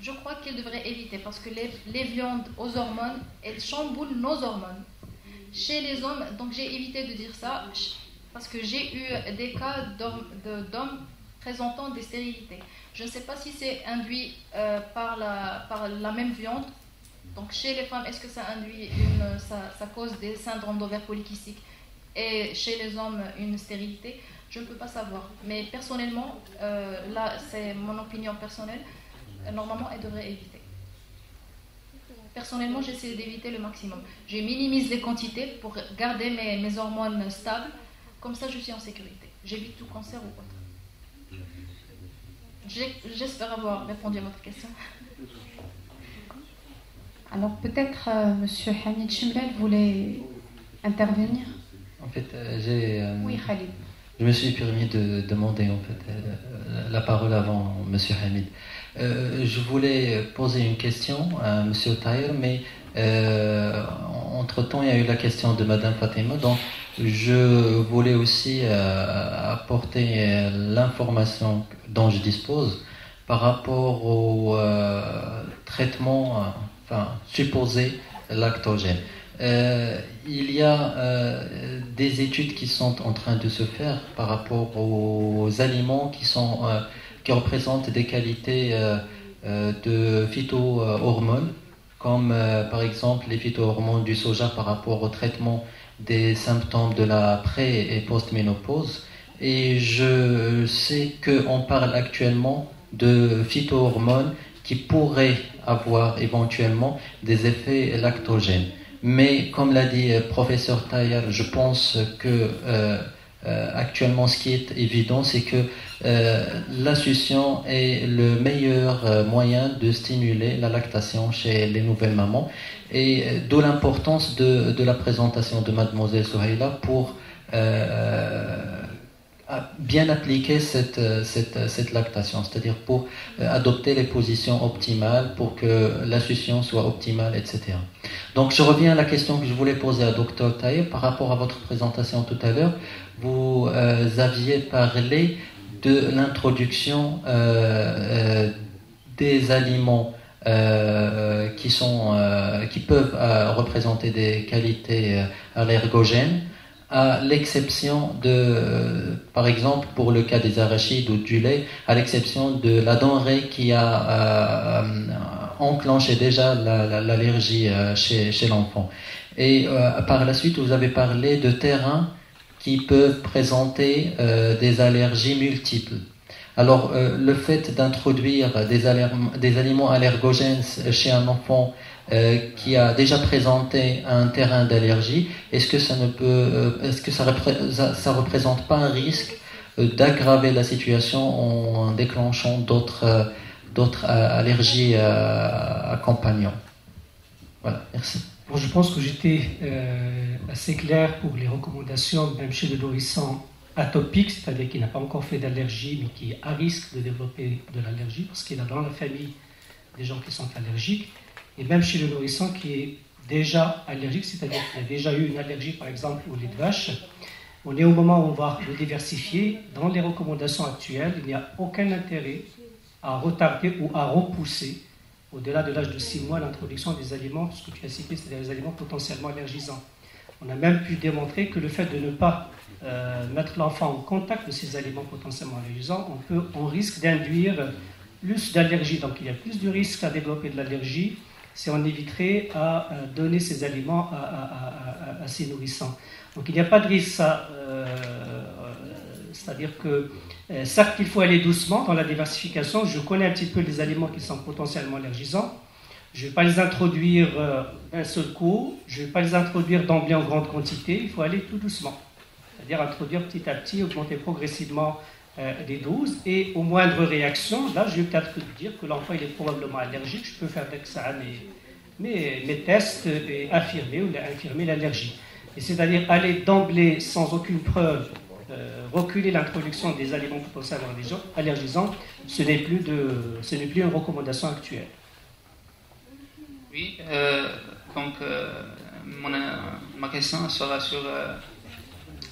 je crois qu'elle devrait éviter parce que les viandes aux hormones, elles chamboulent nos hormones. Chez les hommes, donc j'ai évité de dire ça parce que j'ai eu des cas d'hommes présentant des stérilités. Je ne sais pas si c'est induit par la même viande. Donc chez les femmes, est-ce que ça induit ça cause des syndromes d'ovaire polykystique et chez les hommes une stérilité? Je ne peux pas savoir. Mais personnellement, là c'est mon opinion personnelle, normalement elle devrait éviter. Personnellement, j'essaie d'éviter le maximum. Je minimise les quantités pour garder mes hormones stables. Comme ça, je suis en sécurité. J'évite tout cancer ou autre. J'espère avoir répondu à votre question. Alors peut-être Monsieur Hamid Chemlel voulait intervenir. En fait, Oui, Khalid. Je me suis permis de demander en fait la parole avant Monsieur Hamid. Je voulais poser une question à Monsieur Taher, mais entre-temps il y a eu la question de Madame Fatima, donc je voulais aussi apporter l'information dont je dispose par rapport au traitement supposé lactogène. Il y a des études qui sont en train de se faire par rapport aux aliments qui représentent des qualités de phytohormones, comme par exemple les phytohormones du soja par rapport au traitement des symptômes de la pré- et post-ménopause. Et je sais qu'on parle actuellement de phytohormones qui pourraient avoir éventuellement des effets lactogènes. Mais comme l'a dit professeur Taïr, je pense que actuellement ce qui est évident, c'est que la succion est le meilleur moyen de stimuler la lactation chez les nouvelles mamans, et d'où l'importance de la présentation de mademoiselle Souhaïla pour bien appliquer cette lactation, c'est-à-dire pour adopter les positions optimales pour que la succion soit optimale, etc. Donc je reviens à la question que je voulais poser à Dr Taïr par rapport à votre présentation tout à l'heure. Vous aviez parlé de l'introduction des aliments qui peuvent représenter des qualités allergogènes, à l'exception par exemple, pour le cas des arachides ou du lait, à l'exception de la denrée qui a enclenché déjà l'allergie chez l'enfant. Et par la suite, vous avez parlé de terrains qui peuvent présenter des allergies multiples. Alors, le fait d'introduire des aliments allergogènes chez un enfant qui a déjà présenté un terrain d'allergie, est-ce que ça représente pas un risque d'aggraver la situation en déclenchant d'autres allergies accompagnantes? Voilà, merci. Bon, je pense que j'étais assez clair pour les recommandations, même chez le nourrisson atopique, c'est-à-dire qui n'a pas encore fait d'allergie, mais qui est à risque de développer de l'allergie, parce qu'il a dans la famille des gens qui sont allergiques, et même chez le nourrisson qui est déjà allergique, c'est-à-dire qu'il a déjà eu une allergie, par exemple, au lait de vache. On est au moment où on va le diversifier. Dans les recommandations actuelles, il n'y a aucun intérêt à retarder ou à repousser, au-delà de l'âge de 6 mois, l'introduction des aliments, ce que tu as cité, c'est-à-dire les aliments potentiellement allergisants. On a même pu démontrer que le fait de ne pas mettre l'enfant en contact de ces aliments potentiellement allergisants, on risque d'induire plus d'allergies. Donc il y a plus de risque à développer de l'allergie si on éviterait à donner ces aliments à ces nourrissons. Donc il n'y a pas de risque, c'est-à-dire que certes il faut aller doucement dans la diversification. Je connais un petit peu les aliments qui sont potentiellement allergisants. Je ne vais pas les introduire d'un seul coup, je ne vais pas les introduire d'emblée en grande quantité, il faut aller tout doucement. C'est-à-dire introduire petit à petit, augmenter progressivement les doses, et aux moindres réactions, là je vais peut-être dire que l'enfant il est probablement allergique, je peux faire avec ça mes tests et infirmer l'allergie. Et c'est-à-dire aller d'emblée sans aucune preuve, reculer l'introduction des aliments potentiellement allergisants, ce n'est plus une recommandation actuelle. Oui, donc ma question sera sur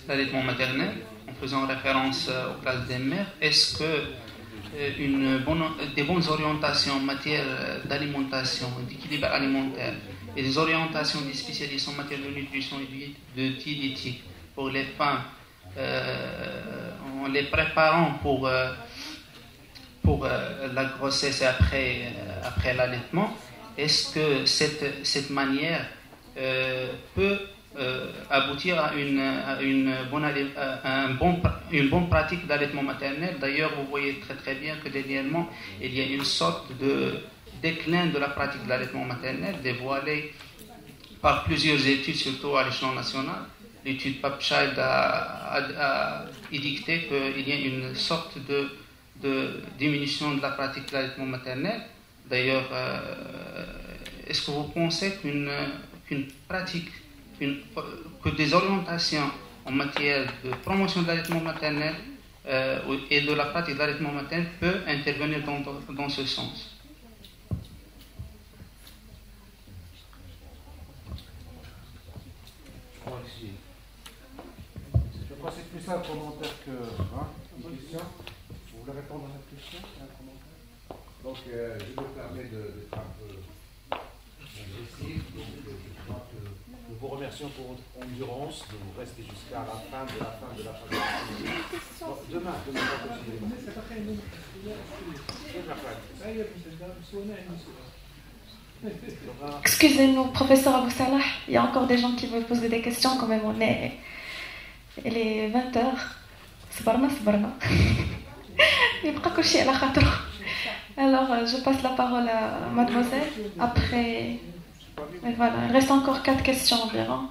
l'allaitement maternel, en faisant référence aux classes des mères. Est-ce que des bonnes orientations en matière d'alimentation, d'équilibre alimentaire, et des orientations des spécialistes en matière de nutrition et de diététique pour les femmes, en les préparant pour la grossesse et après l'allaitement, est-ce que cette manière peut aboutir à une bonne pratique d'allaitement maternel? D'ailleurs, vous voyez très très bien que dernièrement, il y a une sorte de déclin de la pratique de l'allaitement maternel, dévoilée par plusieurs études, surtout à l'échelon national. L'étude Papchild a édicté qu'il y a une sorte de diminution de la pratique de l'allaitement maternel. D'ailleurs, est-ce que vous pensez qu'une pratique, que des orientations en matière de promotion de l'allaitement maternel et de la pratique de l'allaitement maternel peut intervenir dans ce sens? Je crois que c'est plus un commentaire que une question. Vous voulez répondre à cette question? Un commentaire? Donc, je me permets d'être un peu agressif. Donc, je crois que nous vous remercions pour votre endurance, de vous rester jusqu'à la fin de la demain, Excusez-nous, professeur Abou Salah, il y a encore des gens qui veulent poser des questions quand même. Il est 20h. Sbarna. Alors, je passe la parole à mademoiselle. Après, voilà, il reste encore 4 questions environ.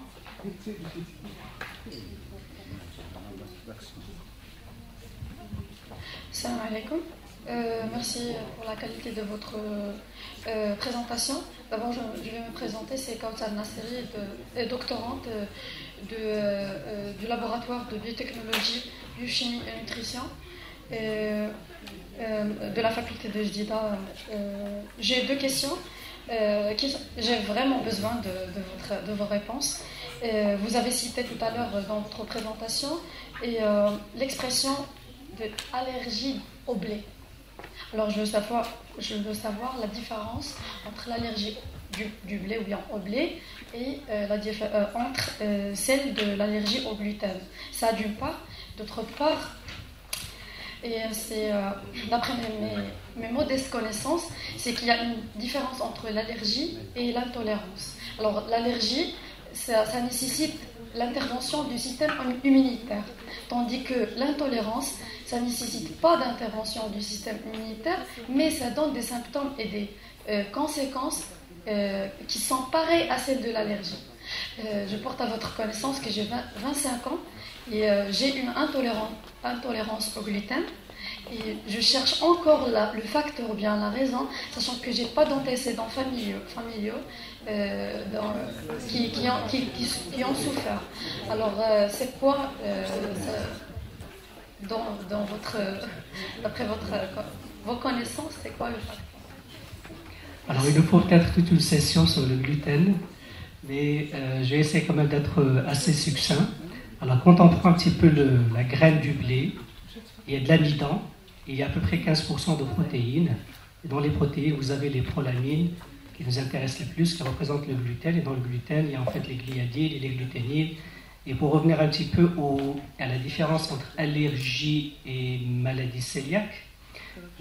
Salam alaikum. Merci pour la qualité de votre présentation. D'abord, je vais me présenter, c'est Kautar Nasseri, doctorante du laboratoire de biotechnologie, biochimie et nutrition de la faculté de Jdida. J'ai 2 questions. J'ai vraiment besoin de vos réponses. Vous avez cité tout à l'heure dans votre présentation l'expression de allergie au blé. Alors je veux savoir la différence entre l'allergie du blé ou bien au blé et entre celle de l'allergie au gluten. Ça d'une part. D'autre part, et c'est d'après mes modestes connaissances, c'est qu'il y a une différence entre l'allergie et l'intolérance. Alors l'allergie, ça nécessite l'intervention du système immunitaire, tandis que l'intolérance, ça ne nécessite pas d'intervention du système immunitaire, mais ça donne des symptômes et des conséquences qui sont pareilles à celles de l'allergie. Je porte à votre connaissance que j'ai 25 ans et j'ai une intolérance au gluten. Et je cherche encore le facteur ou bien la raison, sachant que je n'ai pas d'antécédents familiaux qui ont souffert. Alors, c'est quoi, d'après vos connaissances, c'est quoi le facteur? Alors, il nous faut peut-être toute une session sur le gluten, mais je vais essayer quand même d'être assez succinct. Alors, quand on prend un petit peu la graine du blé, il y a de l'amidon, il y a à peu près 15% de protéines. Et dans les protéines, vous avez les prolamines qui nous intéressent le plus, qui représentent le gluten. Et dans le gluten, il y a en fait les gliadines et les gluténines. Et pour revenir un petit peu à la différence entre allergie et maladie cœliaque,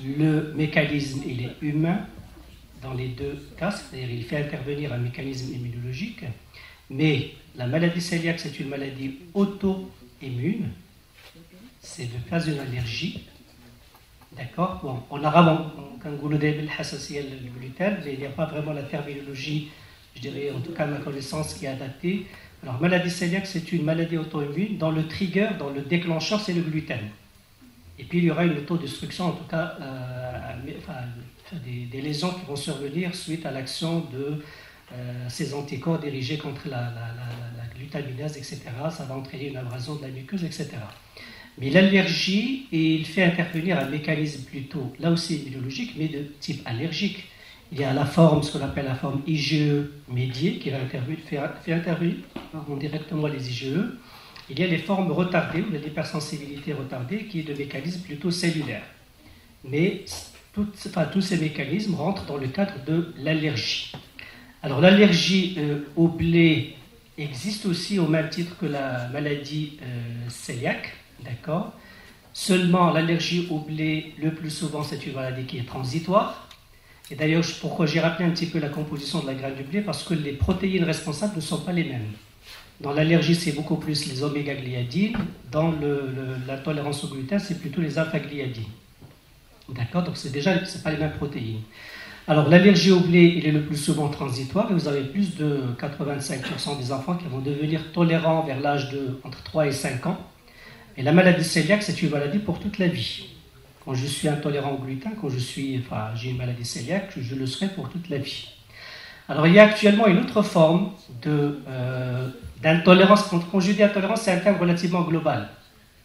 le mécanisme, il est humain dans les 2 cas, c'est-à-dire il fait intervenir un mécanisme immunologique, mais la maladie cœliaque, c'est une maladie auto-immune, c'est pas une allergie. D'accord. Bon, en arabe, on dit le gluten, mais il n'y a pas vraiment la terminologie, je dirais, en tout cas ma connaissance, qui est adaptée. Alors, maladie cœliaque, c'est une maladie auto-immune dont le trigger, dont le déclencheur, c'est le gluten. Et puis, il y aura une autodestruction, en tout cas, des lésions qui vont survenir suite à l'action de ces anticorps dirigés contre la glutaminase, etc. Ça va entraîner une abrasion de la muqueuse, etc. Mais l'allergie, il fait intervenir un mécanisme plutôt, là aussi immunologique, mais de type allergique. Il y a la forme, ce qu'on appelle la forme IgE médiée, qui va faire intervenir directement les IgE. Il y a les formes retardées, ou l'hypersensibilité retardée, qui est de mécanisme plutôt cellulaire. Mais tous ces mécanismes rentrent dans le cadre de l'allergie. Alors l'allergie au blé existe aussi au même titre que la maladie cœliaque. D'accord. Seulement, l'allergie au blé, le plus souvent, c'est une maladie qui est transitoire. Et d'ailleurs, pourquoi j'ai rappelé un petit peu la composition de la graine du blé? Parce que les protéines responsables ne sont pas les mêmes. Dans l'allergie, c'est beaucoup plus les oméga-gliadines. Dans l'intolérance au gluten, c'est plutôt les alpha-gliadines. D'accord. Donc, c'est pas les mêmes protéines. Alors, l'allergie au blé, il est le plus souvent transitoire. Et vous avez plus de 85% des enfants qui vont devenir tolérants vers l'âge de entre 3 et 5 ans. Et la maladie cœliaque, c'est une maladie pour toute la vie. Quand je suis intolérant au gluten, j'ai une maladie cœliaque, je le serai pour toute la vie. Alors, il y a actuellement une autre forme d'intolérance. Quand je dis intolérance, c'est un terme relativement global.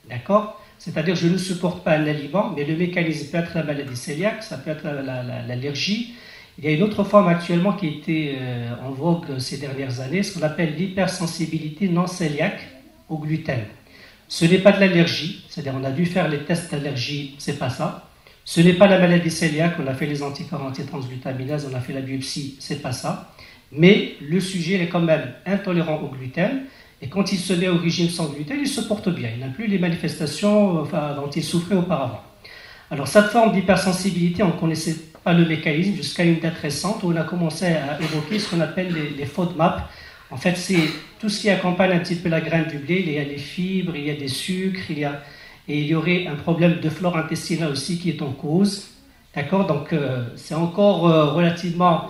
D'accord? C'est-à-dire, je ne supporte pas un aliment, mais le mécanisme peut être la maladie cœliaque, ça peut être l'allergie. Il y a une autre forme actuellement qui a été en vogue ces dernières années, ce qu'on appelle l'hypersensibilité non cœliaque au gluten. Ce n'est pas de l'allergie, c'est-à-dire on a dû faire les tests d'allergie, c'est pas ça. Ce n'est pas la maladie cœliaque, on a fait les anticorps anti-transglutaminase, on a fait la biopsie, c'est pas ça. Mais le sujet il est quand même intolérant au gluten, et quand il se met au régime sans gluten, il se porte bien. Il n'a plus les manifestations dont il souffrait auparavant. Alors cette forme d'hypersensibilité, on ne connaissait pas le mécanisme jusqu'à une date récente où on a commencé à évoquer ce qu'on appelle les FODMAP. En fait, c'est tout ce qui accompagne un petit peu la graine du blé. Il y a des fibres, il y a des sucres, et il y aurait un problème de flore intestinale aussi qui est en cause. D'accord? Donc c'est encore relativement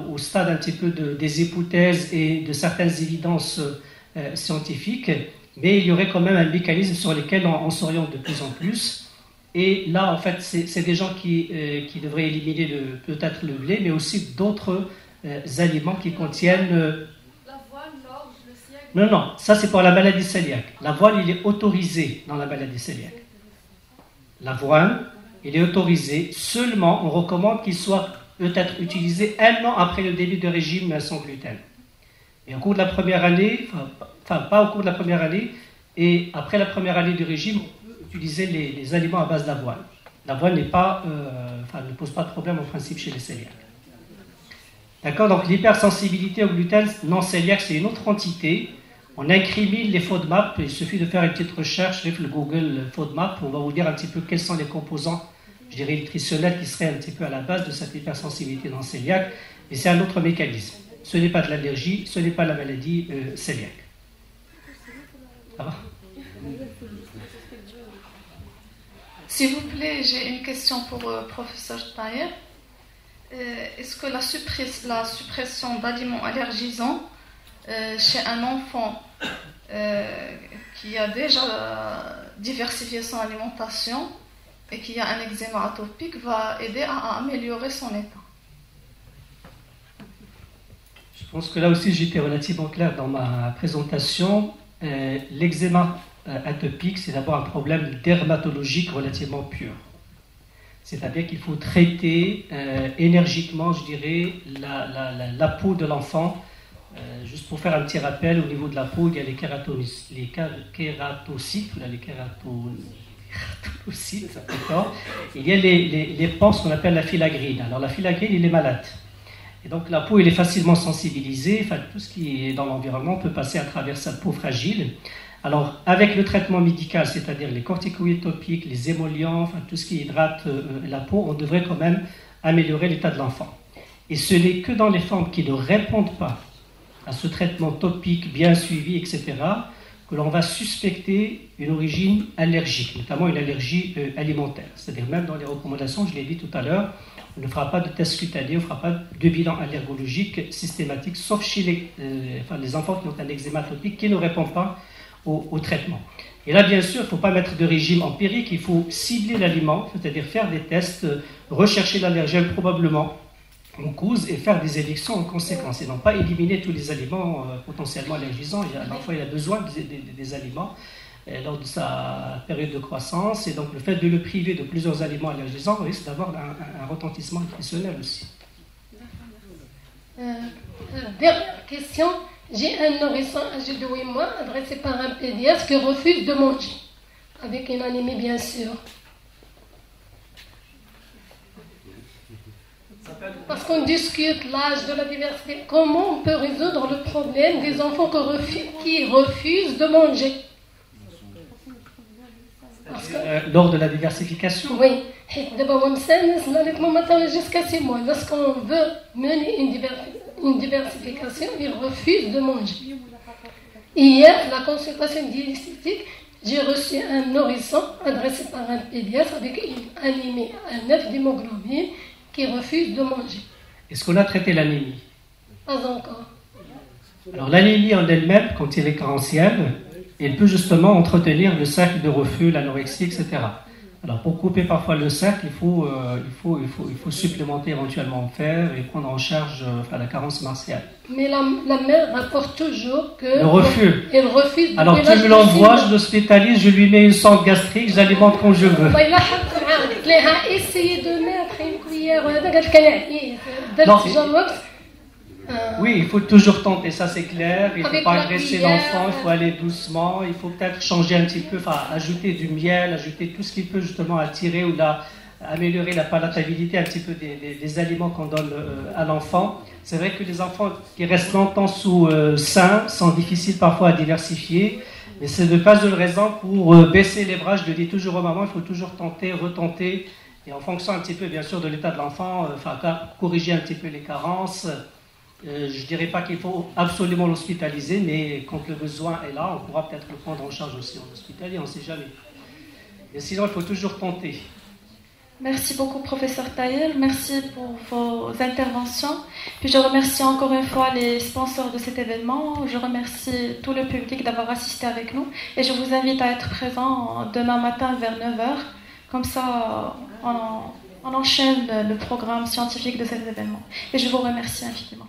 au stade un petit peu des hypothèses et de certaines évidences scientifiques, mais il y aurait quand même un mécanisme sur lequel on s'oriente de plus en plus. Et là, en fait, c'est des gens qui devraient éliminer peut-être le blé, mais aussi d'autres aliments qui contiennent... L'avoine, l'orge, le siècle... Non, ça c'est pour la maladie cœliaque. L'avoine, il est autorisé dans la maladie cœliaque. L'avoine, il est autorisé, seulement on recommande qu'il soit peut-être utilisé 1 an après le début de régime sans gluten. Et au cours de la première année, pas au cours de la première année, et après la première année du régime, on peut utiliser les aliments à base d'avoine. L'avoine ne pose pas de problème en principe chez les cœliaques. D'accord? Donc l'hypersensibilité au gluten non cœliaque, c'est une autre entité. On incrimine les FODMAP, il suffit de faire une petite recherche avec le Google FODMAP, on va vous dire un petit peu quels sont les composants, je dirais, nutritionnels qui seraient un petit peu à la base de cette hypersensibilité non cœliaque, et c'est un autre mécanisme. Ce n'est pas de l'allergie, ce n'est pas la maladie cœliaque. Ça va? S'il vous plaît, j'ai une question pour professeur Taher. Est-ce que la suppression d'aliments allergisants chez un enfant qui a déjà diversifié son alimentation et qui a un eczéma atopique va aider à améliorer son état? Je pense que là aussi j'étais relativement clair dans ma présentation. L'eczéma atopique, c'est d'abord un problème dermatologique relativement pur. C'est-à-dire qu'il faut traiter énergiquement, je dirais, la peau de l'enfant. Juste pour faire un petit rappel, au niveau de la peau, il y a les kératocytes, d'accord. Il y a les pores, ce qu'on appelle la filagrine. Alors la filagrine, il est malade. Et donc la peau, elle est facilement sensibilisée. Enfin, tout ce qui est dans l'environnement peut passer à travers sa peau fragile. Alors, avec le traitement médical, c'est-à-dire les corticoïdes topiques, les émollients, enfin, tout ce qui hydrate la peau, on devrait quand même améliorer l'état de l'enfant. Et ce n'est que dans les formes qui ne répondent pas à ce traitement topique bien suivi, etc., que l'on va suspecter une origine allergique, notamment une allergie alimentaire. C'est-à-dire même dans les recommandations, je l'ai dit tout à l'heure, on ne fera pas de test cutané, on ne fera pas de bilan allergologique systématique, sauf chez les enfants qui ont un eczéma atopique qui ne répondent pas au traitement. Et là, bien sûr, il ne faut pas mettre de régime empirique, il faut cibler l'aliment, c'est-à-dire faire des tests, rechercher l'allergène probablement en cause et faire des élections en conséquence, et non pas éliminer tous les aliments potentiellement allergisants. Parfois, il a besoin des aliments lors de sa période de croissance, et donc le fait de le priver de plusieurs aliments allergisants risque d'avoir un retentissement nutritionnel aussi. Dernière question. J'ai un nourrisson âgé de 8 mois adressé par un pédiatre qui refuse de manger, avec une anémie bien sûr. Parce qu'on discute l'âge de la diversité. Comment on peut résoudre le problème des enfants qui refusent de manger? Lors de la diversification? Oui. L'allaitement maternel jusqu'à 6 mois. Lorsqu'on veut mener une diversification, ils refusent de manger. Hier, la consultation diététique, j'ai reçu un nourrisson adressé par un pédiatre avec une anémie à 9 d'hémoglobine qui refuse de manger. Est-ce qu'on a traité l'anémie? Pas encore. Alors l'anémie en elle-même, quand elle est carentielle, elle peut justement entretenir le cercle de refus, l'anorexie, etc. Alors pour couper parfois le cercle, il faut supplémenter éventuellement en fer et prendre en charge la carence martiale. Mais la mère rapporte toujours que... Le refus. Elle refuse. Alors tu me l'envoies, je l'hospitalise, je lui mets une sonde gastrique, je l'alimente quand je veux. Elle a essayé de mettre une cuillère... Oui, il faut toujours tenter, ça c'est clair. Il ne faut Avec pas la agresser cuillère, l'enfant, il faut aller doucement. Il faut peut-être changer un petit peu, enfin ajouter du miel, ajouter tout ce qui peut justement attirer ou améliorer la palatabilité un petit peu des aliments qu'on donne à l'enfant. C'est vrai que les enfants qui restent longtemps sous sein sont difficiles parfois à diversifier. Mais c'est de pas une raison pour baisser les bras. Je le dis toujours aux mamans, il faut toujours tenter, retenter. Et en fonction un petit peu, bien sûr, de l'état de l'enfant, corriger un petit peu les carences. Je ne dirais pas qu'il faut absolument l'hospitaliser, mais quand le besoin est là, on pourra peut-être le prendre en charge aussi en hospitalier, on ne sait jamais. Et sinon, il faut toujours tenter. Merci beaucoup, professeur Taïel. Merci pour vos interventions. Puis je remercie encore une fois les sponsors de cet événement. Je remercie tout le public d'avoir assisté avec nous. Et je vous invite à être présent demain matin vers 9h. Comme ça, on enchaîne le programme scientifique de cet événement. Et je vous remercie infiniment.